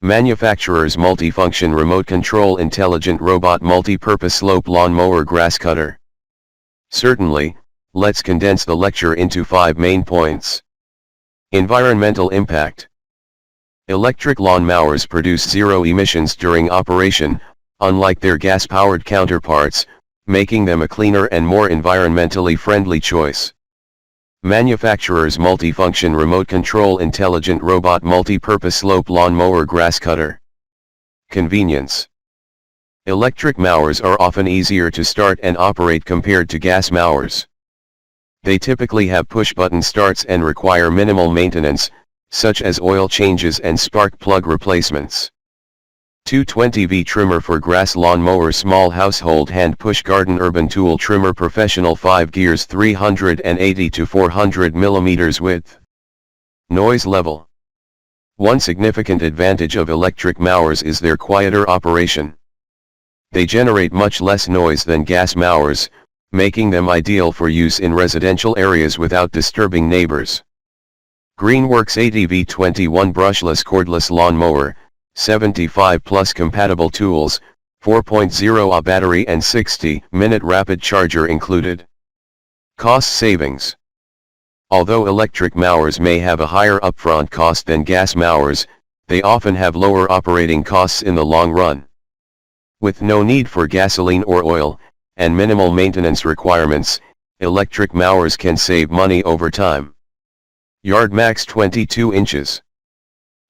Manufacturer's multifunction remote control intelligent robot multi-purpose slope lawn mower grass cutter. Certainly, let's condense the lecture into 5 main points. Environmental impact. Electric lawn mowers produce zero emissions during operation, unlike their gas-powered counterparts, making them a cleaner and more environmentally friendly choice. Manufacturer's multifunction remote control intelligent robot multi-purpose slope lawn mower grass cutter. Convenience. Electric mowers are often easier to start and operate compared to gas mowers. They typically have push-button starts and require minimal maintenance, such as oil changes and spark plug replacements. 220V trimmer for grass lawn mower small household hand push garden urban tool trimmer professional 5 gears 380 to 400 mm width. Noise level. One significant advantage of electric mowers is their quieter operation. They generate much less noise than gas mowers, making them ideal for use in residential areas without disturbing neighbors. Greenworks ADV21 brushless cordless lawn mower, 75 plus compatible tools, 4.0 Ah battery and 60-minute rapid charger included. Cost savings. Although electric mowers may have a higher upfront cost than gas mowers, they often have lower operating costs in the long run. With no need for gasoline or oil, and minimal maintenance requirements, electric mowers can save money over time. YARDMAX 22 inches.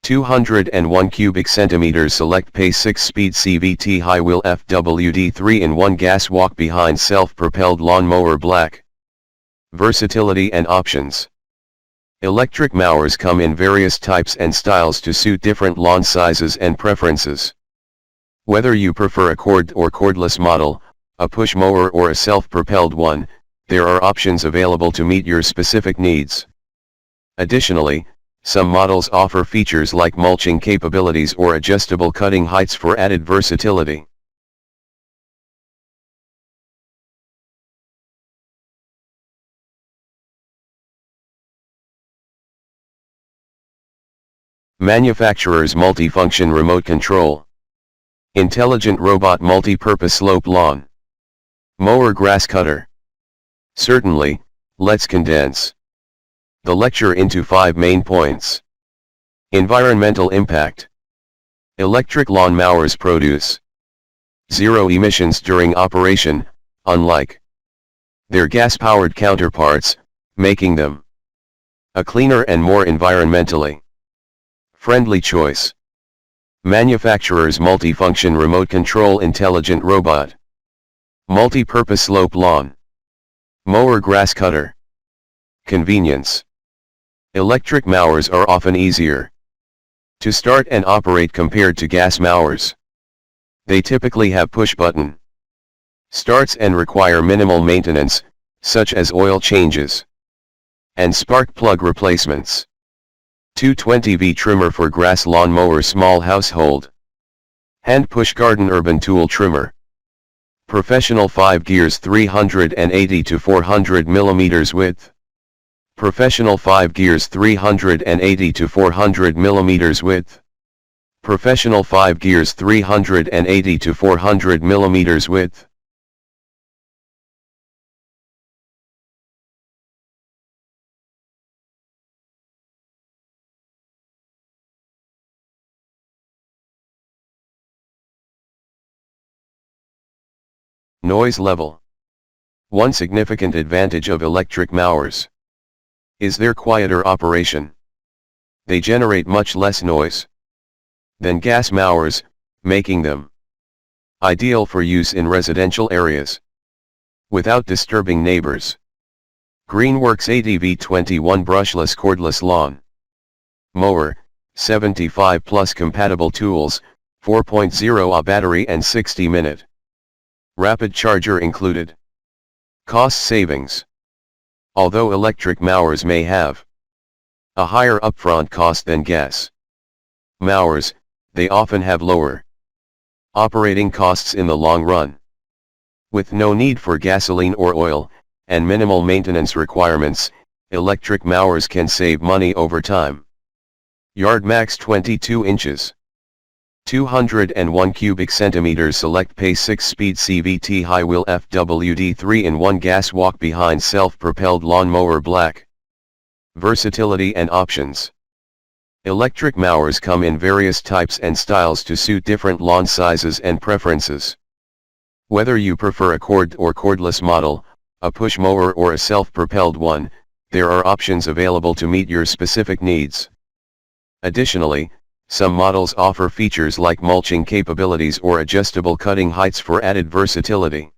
201 cubic centimeters select pace 6-speed CVT high wheel FWD 3-in-1 gas walk behind self-propelled lawn mower black. Versatility and options. Electric mowers come in various types and styles to suit different lawn sizes and preferences. Whether you prefer a cord or cordless model, a push mower or a self-propelled one, there are options available to meet your specific needs. Additionally, some models offer features like mulching capabilities or adjustable cutting heights for added versatility. Manufacturer's multifunction remote control. Intelligent robot multi-purpose slope lawn mower grass cutter. Certainly, let's condense the lecture into 5 main points. Environmental impact. Electric lawn mowers produce zero emissions during operation, unlike their gas-powered counterparts, making them a cleaner and more environmentally friendly choice. Manufacturer's multifunction remote control intelligent robot multi-purpose slope lawn mower grass cutter. Convenience. Electric mowers are often easier to start and operate compared to gas mowers. They typically have push-button starts and require minimal maintenance, such as oil changes and spark plug replacements. 220V trimmer for grass lawn mower small household hand push garden urban tool trimmer. Professional 5 gears 380 to 400 mm width. Professional 5 gears 380 to 400 mm width. Professional 5 gears 380 to 400 mm width. Noise level. One significant advantage of electric mowers is their quieter operation. They generate much less noise than gas mowers, making them ideal for use in residential areas without disturbing neighbors. Greenworks ADV21 brushless cordless lawn mower, 75 plus compatible tools, 4.0 Ah battery and 60-minute rapid charger included. Cost savings. Although electric mowers may have a higher upfront cost than gas mowers, they often have lower operating costs in the long run. With no need for gasoline or oil, and minimal maintenance requirements, electric mowers can save money over time. YARDMAX 22 inches. 201 cubic centimeters. Select pace 6-speed CVT high wheel FWD 3-in-1 gas walk behind self-propelled lawnmower black. Versatility and options. Electric mowers come in various types and styles to suit different lawn sizes and preferences. Whether you prefer a cord or cordless model, a push mower or a self-propelled one, there are options available to meet your specific needs. Additionally, some models offer features like mulching capabilities or adjustable cutting heights for added versatility.